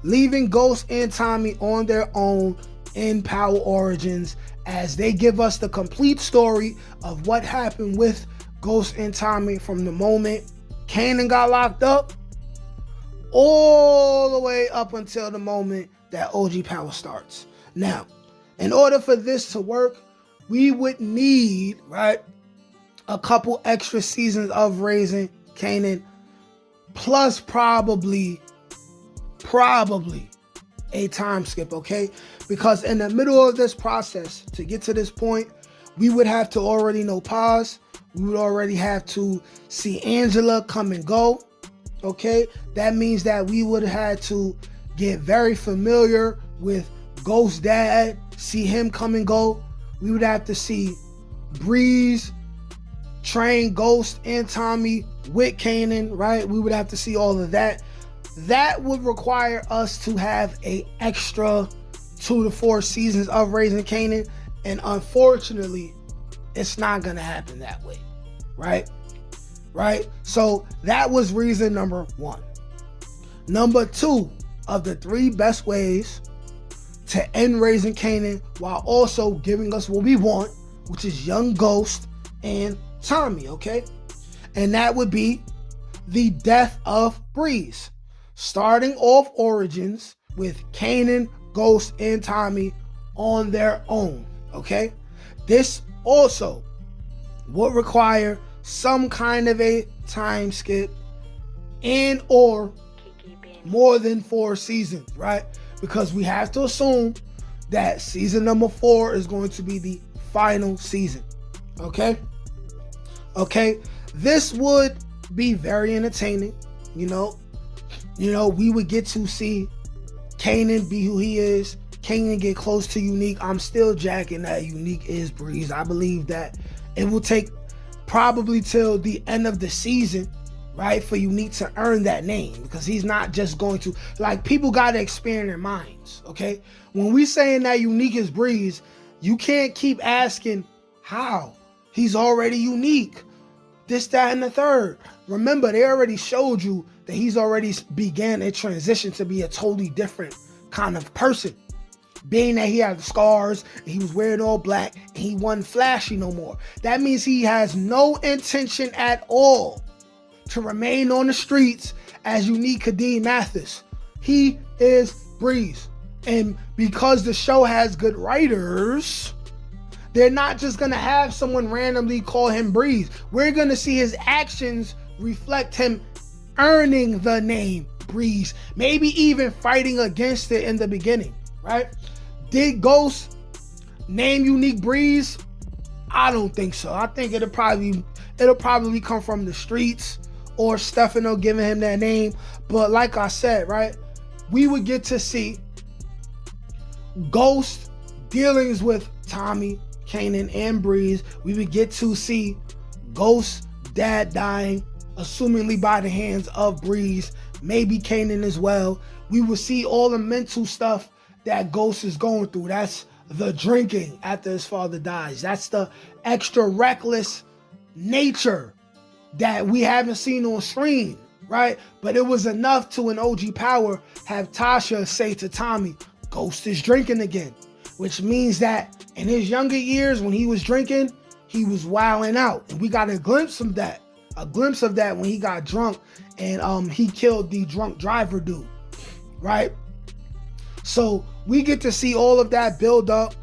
leaving Ghost and Tommy on their own in Power Origins as they give us the complete story of what happened with Ghost and Tommy from the moment Kanan got locked up all the way up until the moment that OG Power starts. Now, in order for this to work, we would need, right, a couple extra seasons of Raising Kanan, plus probably a time skip, okay? Because in the middle of this process, to get to this point, we would have to already know Paz. We would already have to see Angela come and go, okay? That means that we would have had to get very familiar with Ghost's dad, see him come and go. We would have to see Breeze train Ghost and Tommy with Kanan, right? We would have to see all of that. That would require us to have a extra 2 to 4 seasons of Raising Kanan, and unfortunately, it's not gonna happen that way, right? Right? So that was reason number 1. Number 2 of the 3 best ways to end Raising Kanan while also giving us what we want, which is young Ghost and Tommy, okay? And that would be the death of Breeze, starting off Origins with Kanan, Ghost, and Tommy on their own, okay? This also would require some kind of a time skip and or more than 4 seasons, right? Because we have to assume that season number 4 is going to be the final season, okay? Okay, this would be very entertaining, you know, we would get to see Kanan be who he is, Kanan get close to Unique. I'm still jacking that Unique is Breeze. I believe that it will take probably till the end of the season, right, for Unique to earn that name, because he's not just going to, like, people got to expand their minds, okay? When we saying that Unique is Breeze, you can't keep asking how. He's already Unique. This, that, and the third. Remember, they already showed you that he's already began a transition to be a totally different kind of person. Being that he had the scars, and he was wearing all black, and he wasn't flashy no more. That means he has no intention at all to remain on the streets as Unique Kadeem Mathis. He is Breeze. And because the show has good writers, they're not just going to have someone randomly call him Breeze. We're going to see his actions reflect him earning the name Breeze. Maybe even fighting against it in the beginning, right? Did Ghost name Unique Breeze? I don't think so. I think it'll probably come from the streets or Stefano giving him that name. But like I said, right, we would get to see Ghost dealings with Tommy, Kanan, and Breeze. We would get to see Ghost's dad dying, assumingly by the hands of Breeze, maybe Kanan as well. We would see all the mental stuff that Ghost is going through. That's the drinking after his father dies. That's the extra reckless nature that we haven't seen on screen right? But it was enough to an OG Power have Tasha say to Tommy, Ghost is drinking again, which means that in his younger years when he was drinking, he was wilding out. And we got a glimpse of that when he got drunk and he killed the drunk driver dude, right? So we get to see all of that build up,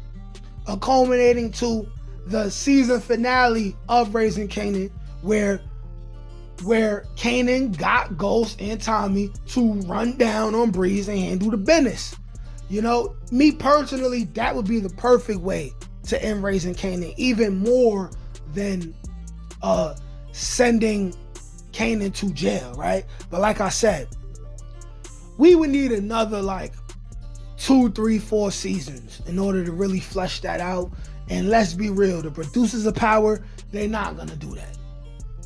culminating to the season finale of Raising Kanan, where Kanan got Ghost and Tommy to run down on Breeze and handle the business. You know, me personally, that would be the perfect way to end Raising Kanan, even more than sending Kanan to jail, right? But like I said, we would need another 2, 3, 4 seasons in order to really flesh that out. And let's be real, the producers of Power, they're not gonna do that.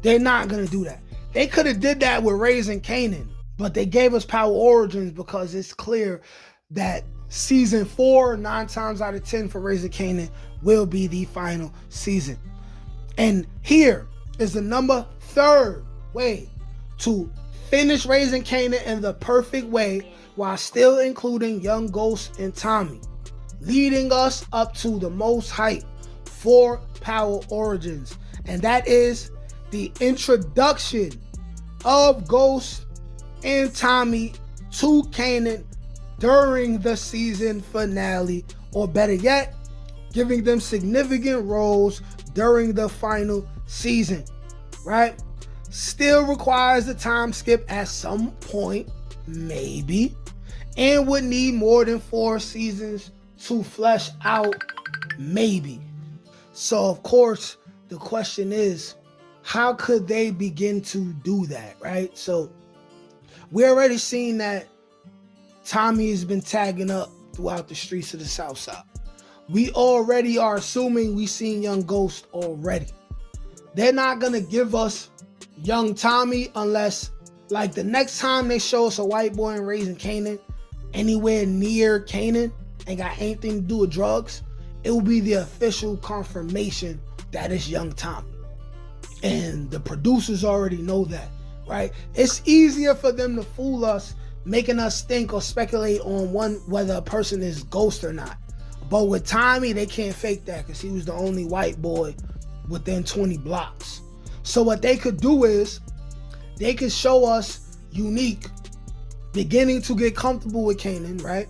They're not gonna do that. They could have did that with Raising Kanan, but they gave us Power Origins because it's clear that season 4, 9 times out of 10 for Raising Kanan, will be the final season. And here is the number 3rd way to finish Raising Kanan in the perfect way while still including young Ghost and Tommy, leading us up to the most hype for Power Origins. And that is the introduction of Ghost and Tommy to Kanan during the season finale, or better yet, giving them significant roles during the final season, right? Still requires a time skip at some point, maybe, and would need more than 4 seasons to flesh out, maybe. So of course, the question is, how could they begin to do that, right? So we already seen that Tommy has been tagging up throughout the streets of the South Side. We already are assuming we seen young Ghost already. They're not gonna give us young Tommy unless, the next time they show us a white boy in Raising Kanan, anywhere near Kanan, ain't got anything to do with drugs, it will be the official confirmation that it's young Tommy. And the producers already know that, right? It's easier for them to fool us, making us think or speculate on whether a person is Ghost or not. But with Tommy, they can't fake that because he was the only white boy within 20 blocks. So what they could do is they could show us Unique beginning to get comfortable with Kanan, right?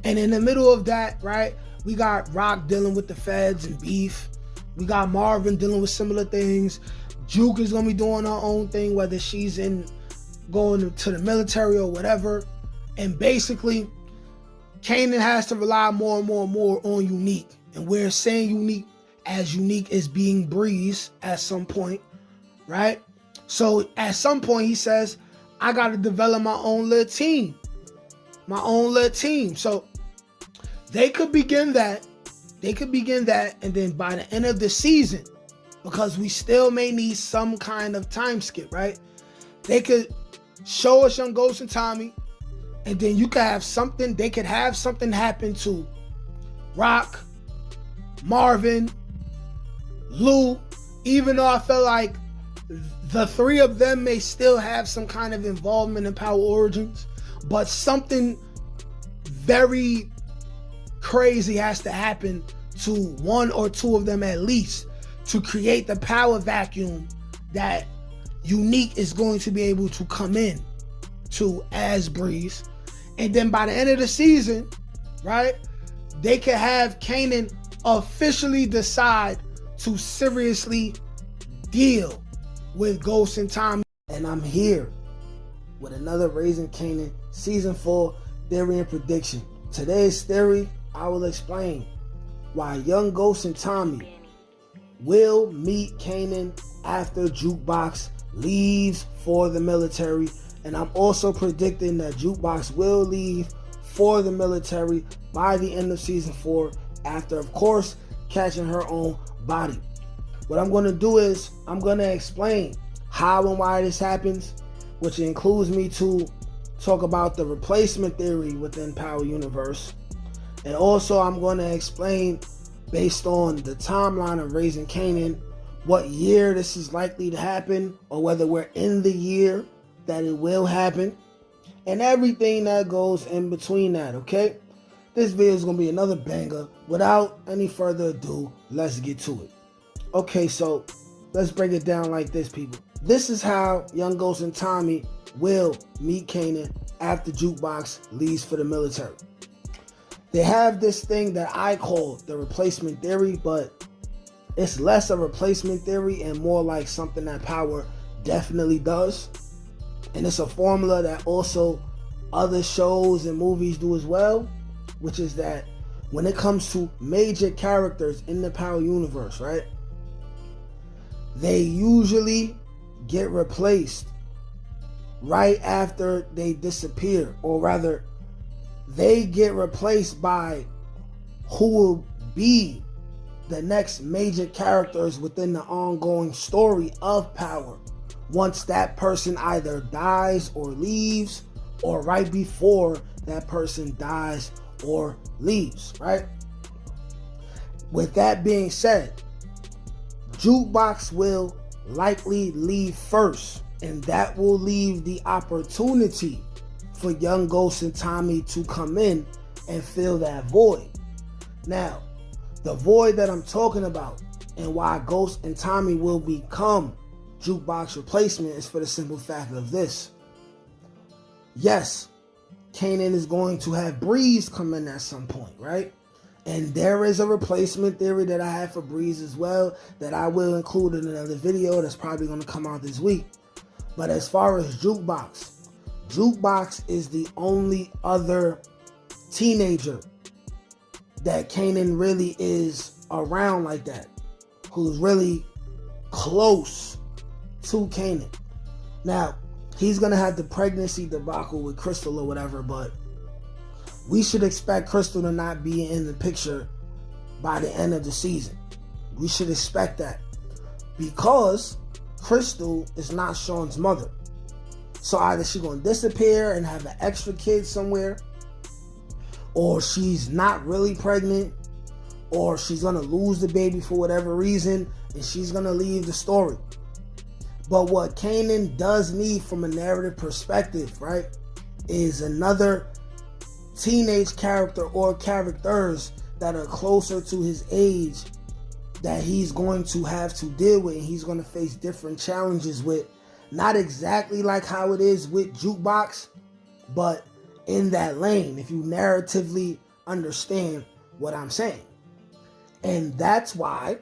And in the middle of that, right, we got Rock dealing with the feds and beef. We got Marvin dealing with similar things. Juke is gonna be doing her own thing, whether she's going to the military or whatever. And basically, Kanan has to rely more and more on Unique. And we're saying Unique as being Breeze at some point, right? So at some point he says, I gotta develop my own little team. So they could begin that. And then by the end of the season, because we still may need some kind of time skip, right? They could show us young Ghost and Tommy, and then you could have something, they could have something happen to Rock, Marvin, Lou, even though I feel like the 3 of them may still have some kind of involvement in Power Origins, but something very crazy has to happen to 1 or 2 of them at least to create the power vacuum that Unique is going to be able to come in to as Breeze. And then by the end of the season, right, they can have Kanan officially decide to seriously deal with Ghost and Tommy. And I'm here with another Raising Kanan Season 4 theory and prediction. Today's theory, I will explain why young Ghost and Tommy will meet Kanan after Jukebox leaves for the military. And I'm also predicting that Jukebox will leave for the military by the end of Season 4 after, of course, catching her own body. What I'm going to do is I'm going to explain how and why this happens, which includes me to talk about the replacement theory within Power Universe. And also I'm going to explain, based on the timeline of Raising Kanan, what year this is likely to happen, or whether we're in the year that it will happen, and everything that goes in between that, okay? This video is going to be another banger. Without any further ado, let's get to it. Okay, so let's break it down like this, people. This is how young Ghost and Tommy will meet Kanan after Jukebox leaves for the military. They have this thing that I call the replacement theory, but it's less a replacement theory and more like something that Power definitely does. And it's a formula that also other shows and movies do as well, which is that when it comes to major characters in the Power universe, right, they usually get replaced right after they disappear, or rather, they get replaced by who will be the next major characters within the ongoing story of Power once that person either dies or leaves, or right before that person dies or leaves, right? With that being said, Jukebox will likely leave first, and that will leave the opportunity for young Ghost and Tommy to come in and fill that void. Now, the void that I'm talking about and why Ghost and Tommy will become Jukebox replacement is for the simple fact of this. Yes, Kanan is going to have Breeze come in at some point, right? And there is a replacement theory that I have for Breeze as well that I will include in another video that's probably going to come out this week. But as far as Jukebox is the only other teenager that Kanan really is around like that, who's really close to Kanan. Now, he's going to have the pregnancy debacle with Crystal or whatever, but we should expect Crystal to not be in the picture by the end of the season. We should expect that because Crystal is not Sean's mother. So either she's going to disappear and have an extra kid somewhere, or she's not really pregnant, or she's going to lose the baby for whatever reason, and she's going to leave the story. But what Kanan does need from a narrative perspective, right, is another teenage character or characters that are closer to his age that he's going to have to deal with, and he's going to face different challenges with. Not exactly like how it is with Jukebox, but in that lane, if you narratively understand what I'm saying. And that's why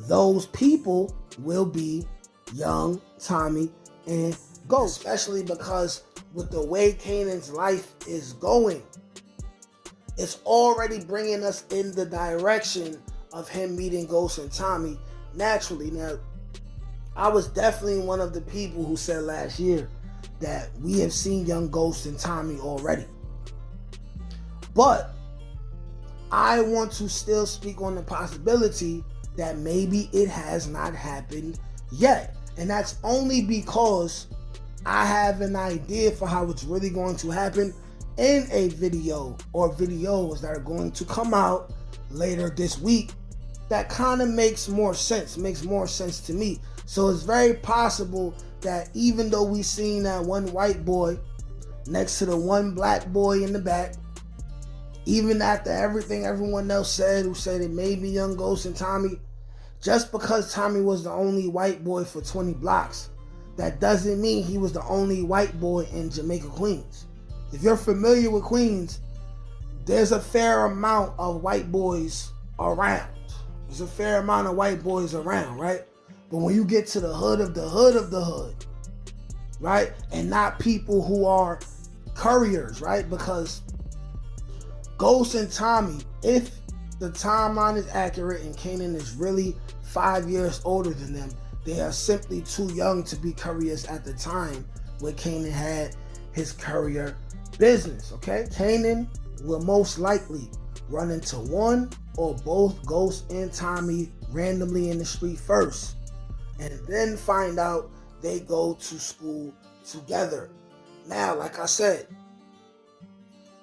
those people will be young Tommy and Ghost, especially because with the way Kanan's life is going, it's already bringing us in the direction of him meeting Ghost and Tommy naturally. Now, I was definitely one of the people who said last year that we have seen young Ghost and Tommy already. But I want to still speak on the possibility that maybe it has not happened yet. And that's only because I have an idea for how it's really going to happen in a video or videos that are going to come out later this week that kind of makes more sense to me. So it's very possible that even though we seen that one white boy next to the one black boy in the back, even after everything everyone else said, who said it may be young Ghost and Tommy, just because Tommy was the only white boy for 20 blocks, that doesn't mean he was the only white boy in Jamaica, Queens. If you're familiar with Queens, there's a fair amount of white boys around. There's a fair amount of white boys around, right? But when you get to the hood of the hood of the hood, right? And not people who are couriers, right? Because Ghost and Tommy, if the timeline is accurate and Kanan is really 5 years older than them, they are simply too young to be couriers at the time when Kanan had his courier business, okay? Kanan will most likely run into one or both Ghost and Tommy randomly in the street first, and then find out they go to school together. Now, like I said,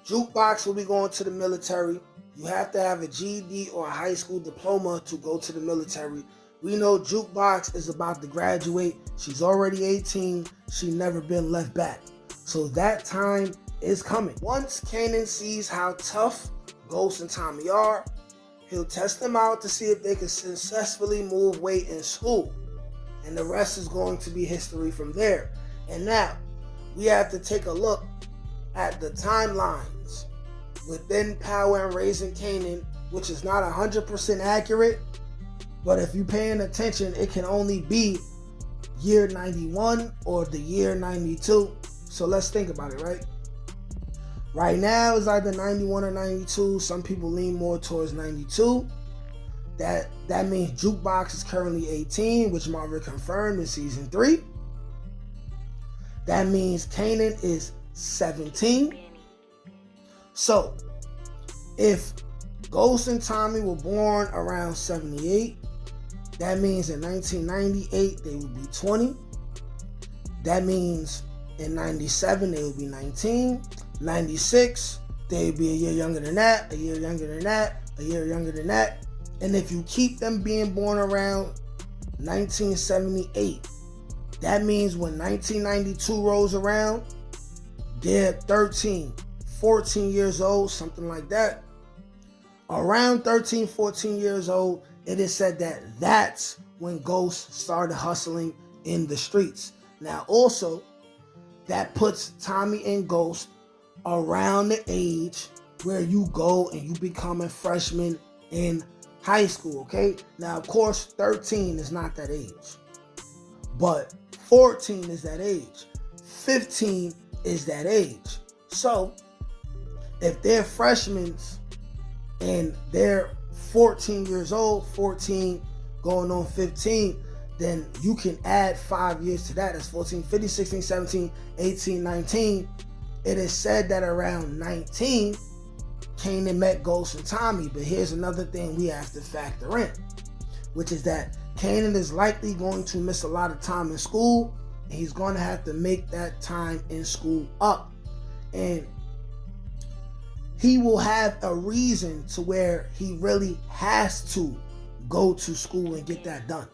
Jukebox will be going to the military. You have to have a GED or a high school diploma to go to the military. We know Jukebox is about to graduate. She's already 18. She's never been left back. So that time is coming. Once Kanan sees how tough Ghost and Tommy are, he'll test them out to see if they can successfully move weight in school. And the rest is going to be history from there. And now, we have to take a look at the timelines within Power and Raising Kanan, which is not 100% accurate, but if you're paying attention, it can only be year 91 or the year 92. So let's think about it, right? Right now, it's either 91 or 92. Some people lean more towards 92. That means Jukebox is currently 18, which Marvel confirmed in season 3. That means Kanan is 17. So, if Ghost and Tommy were born around 78, that means in 1998 they would be 20. That means in 97 they would be 19. 96, they would be a year younger than that, a year younger than that, a year younger than that. And if you keep them being born around 1978, that means when 1992 rolls around, they're 13, 14 years old, something like that. Around 13, 14 years old, it is said that that's when Ghost started hustling in the streets. Now also, that puts Tommy and Ghost around the age where you go and you become a freshman in high school, okay? Now, of course, 13 is not that age, but 14 is that age. 15 is that age. So, if they're freshmen and they're 14 years old, 14 going on 15, then you can add 5 years to that. That's 14, 15, 16, 17, 18, 19. It is said that around 19, Kanan met Ghost and Tommy. But here's another thing we have to factor in, which is that Kanan is likely going to miss a lot of time in school, and he's going to have to make that time in school up. And he will have a reason to where he really has to go to school and get that done.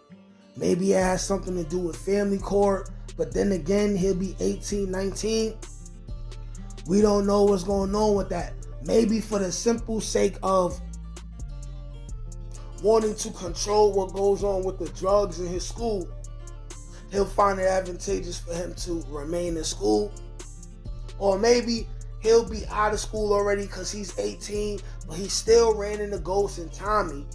Maybe it has something to do with family court, but then again, he'll be 18, 19. We don't know what's going on with that. Maybe for the simple sake of wanting to control what goes on with the drugs in his school, he'll find it advantageous for him to remain in school. Or maybe he'll be out of school already because he's 18, but he still ran into Ghost and Tommy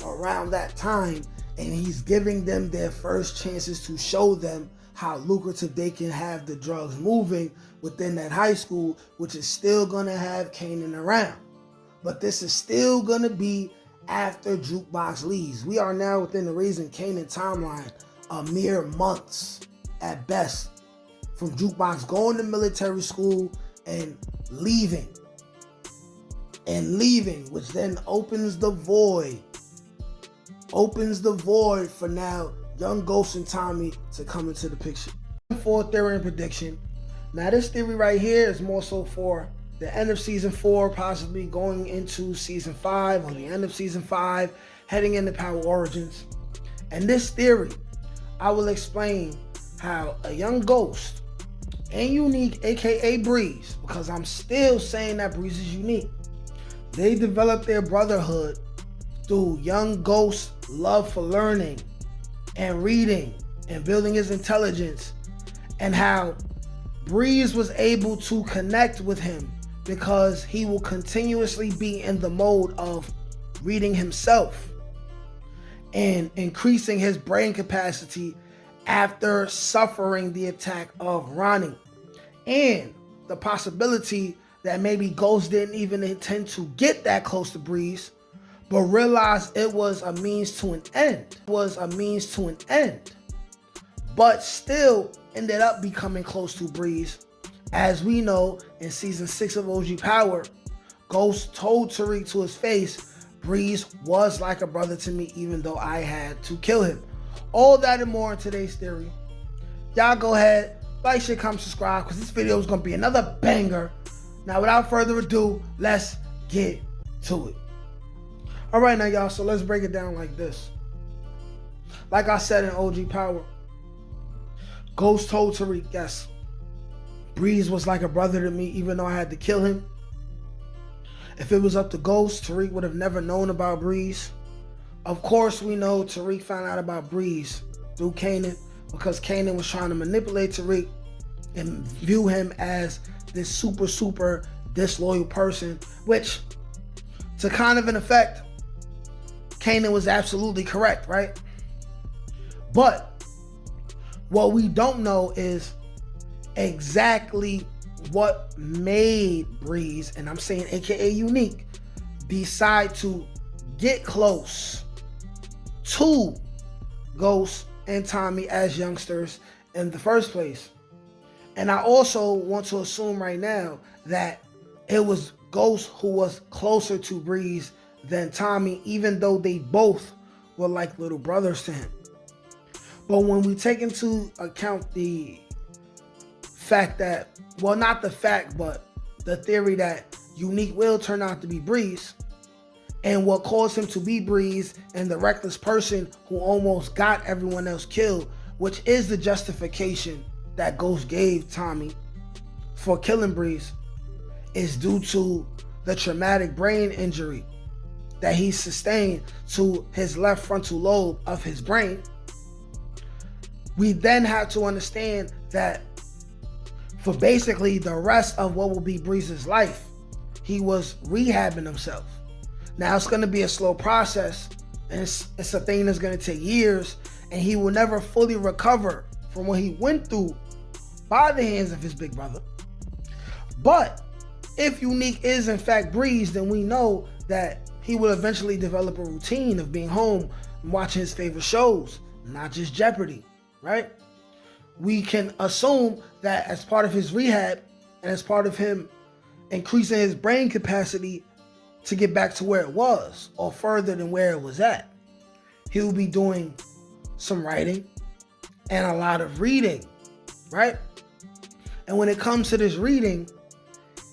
around that time, and he's giving them their first chances to show them how lucrative they can have the drugs moving within that high school, which is still going to have Kanan around. But this is still going to be after Jukebox leaves. We are now within the Raising Kanan timeline, a mere months at best from Jukebox going to military school and leaving, which then opens the void for now young Ghost and Tommy to come into the picture. For theory and prediction. Now this theory right here is more so for the end of season 4, possibly going into season 5 or the end of season 5, heading into Power Origins. And this theory, I will explain how a young Ghost and Unique, aka Breeze, because I'm still saying that Breeze is unique, they developed their brotherhood through young Ghost's love for learning and reading and building his intelligence, and how Breeze was able to connect with him because he will continuously be in the mode of reading himself and increasing his brain capacity after suffering the attack of Ronnie. And the possibility that maybe Ghost didn't even intend to get that close to Breeze, but realized it was a means to an end. But still ended up becoming close to Breeze. As we know, in season 6 of OG Power, Ghost told Tariq to his face, Breeze was like a brother to me even though I had to kill him. All that and more in today's theory. Y'all go ahead, like, share, comment, subscribe, because this video is going to be another banger. Now, without further ado, let's get to it. All right, now, y'all, so let's break it down like this. Like I said in OG Power, Ghost told Tariq, yes, Breeze was like a brother to me, even though I had to kill him. If it was up to Ghost, Tariq would have never known about Breeze. Of course, we know Tariq found out about Breeze through Kanan, because Kanan was trying to manipulate Tariq and view him as this super disloyal person, which, to kind of an effect, Kanan was absolutely correct, right? But what we don't know is exactly what made Breeze, and I'm saying AKA Unique, decide to get close to Ghost and Tommy as youngsters in the first place. And I also want to assume right now that it was Ghost who was closer to Breeze than Tommy, even though they both were like little brothers to him. But when we take into account the fact that, well, not the fact, but the theory that Unique will turn out to be Breeze, and what caused him to be Breeze and the reckless person who almost got everyone else killed, which is the justification that Ghost gave Tommy for killing Breeze, is due to the traumatic brain injury that he sustained to his left frontal lobe of his brain. We then have to understand that for basically the rest of what will be Breeze's life, he was rehabbing himself. Now, it's going to be a slow process, and it's a thing that's going to take years, and he will never fully recover from what he went through by the hands of his big brother. But if Unique is in fact Breeze, then we know that he will eventually develop a routine of being home and watching his favorite shows, not just Jeopardy, right? We can assume that as part of his rehab and as part of him increasing his brain capacity to get back to where it was or further than where it was at, he will be doing some writing and a lot of reading, right? And when it comes to this reading,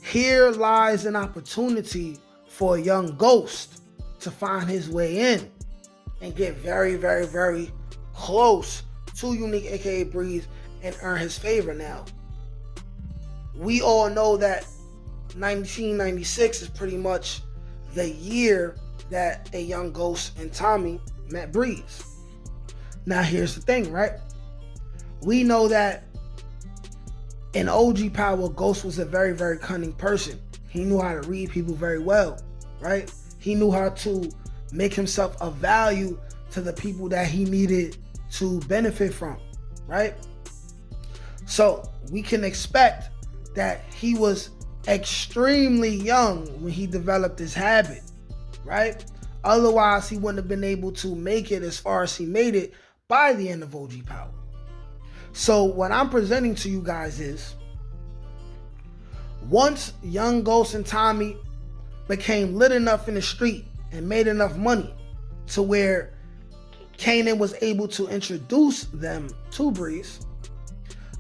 here lies an opportunity for a young Ghost to find his way in and get very close to Unique, aka Breeze, and earn his favor. Now, we all know that 1996 is pretty much the year that a young Ghost and Tommy met Breeze. Now, here's the thing, right? We know that in OG Power, Ghost was a very cunning person. He knew how to read people very well, right? He knew how to make himself of value to the people that he needed to benefit from, right? So we can expect that he was extremely young when he developed this habit, right? Otherwise, he wouldn't have been able to make it as far as he made it by the end of OG Power. So what I'm presenting to you guys is, once young Ghost and Tommy became lit enough in the street and made enough money to where Kanan was able to introduce them to Breeze,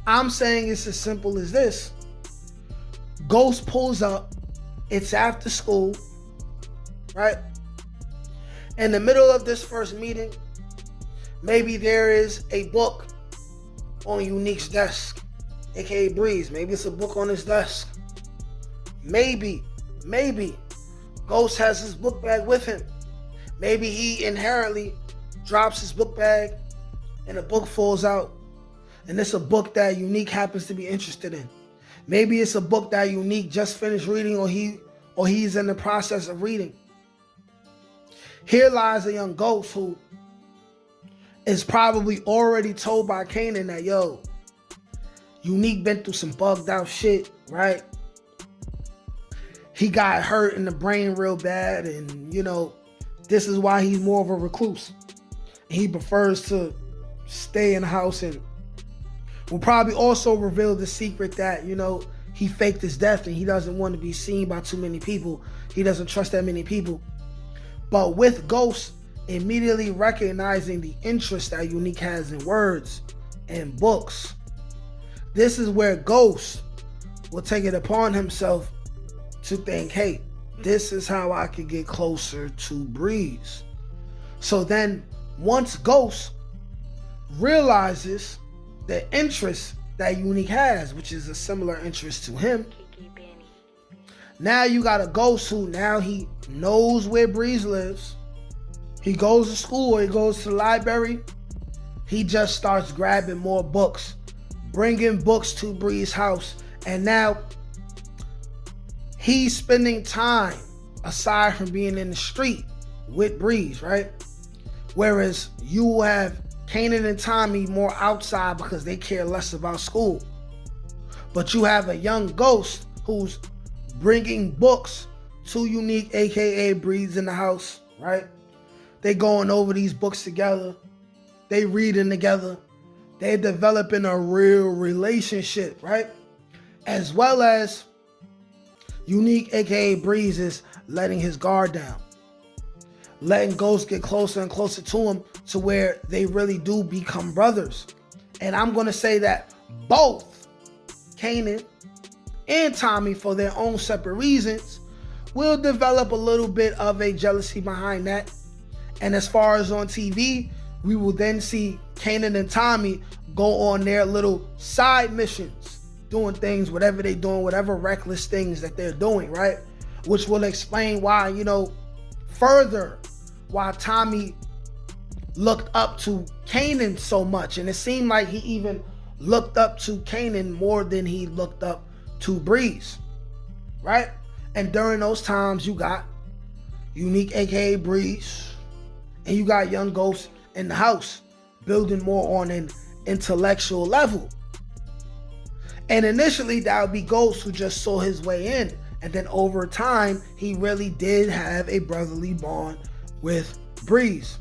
I'm saying it's as simple as this. Ghost pulls up, it's after school, right? In the middle of this first meeting, maybe there is a book on Unique's desk, aka Breeze. Maybe it's a book on his desk. Maybe Ghost has his book bag with him. Maybe he inherently drops his book bag and the book falls out, and it's a book that Unique happens to be interested in. Maybe it's a book that Unique just finished reading, or he's in the process of reading. Here lies a young Ghost who is probably already told by Kanan that, yo, Unique been through some bugged out shit, right? He got hurt in the brain real bad, and, you know, this is why he's more of a recluse. He prefers to stay in the house, and will probably also reveal the secret that, you know, he faked his death and he doesn't want to be seen by too many people. He doesn't trust that many people. But with Ghost immediately recognizing the interest that Unique has in words and books, this is where Ghost will take it upon himself to think, hey, this is how I could get closer to Breeze. So then once Ghost realizes the interest that Unique has, which is a similar interest to him. Now you got a Ghost who now he knows where Breeze lives. He goes to school, he goes to the library. He just starts grabbing more books, bringing books to Breeze's house. And now he's spending time aside from being in the street with Breeze, right? Whereas you have Kanan and Tommy more outside because they care less about school. But you have a young Ghost who's bringing books to Unique, aka Breeze, in the house, right? They going over these books together. They reading together. They're developing a real relationship, right? As well as Unique, aka Breeze, is letting his guard down. Letting Ghost get closer and closer to him to where they really do become brothers. And I'm going to say that both Kanan and Tommy, for their own separate reasons, will develop a little bit of a jealousy behind that. And as far as on TV, we will then see Kanan and Tommy go on their little side missions, doing things, whatever they're doing, whatever reckless things that they're doing, right? Which will explain why, further, why Tommy looked up to Kanan so much. And it seemed like he even looked up to Kanan more than he looked up to Breeze, right? And during those times, you got Unique, aka Breeze, and you got young Ghost in the house, building more on an intellectual level. And initially, that would be Ghost who just saw his way in. And then over time, he really did have a brotherly bond with Breeze.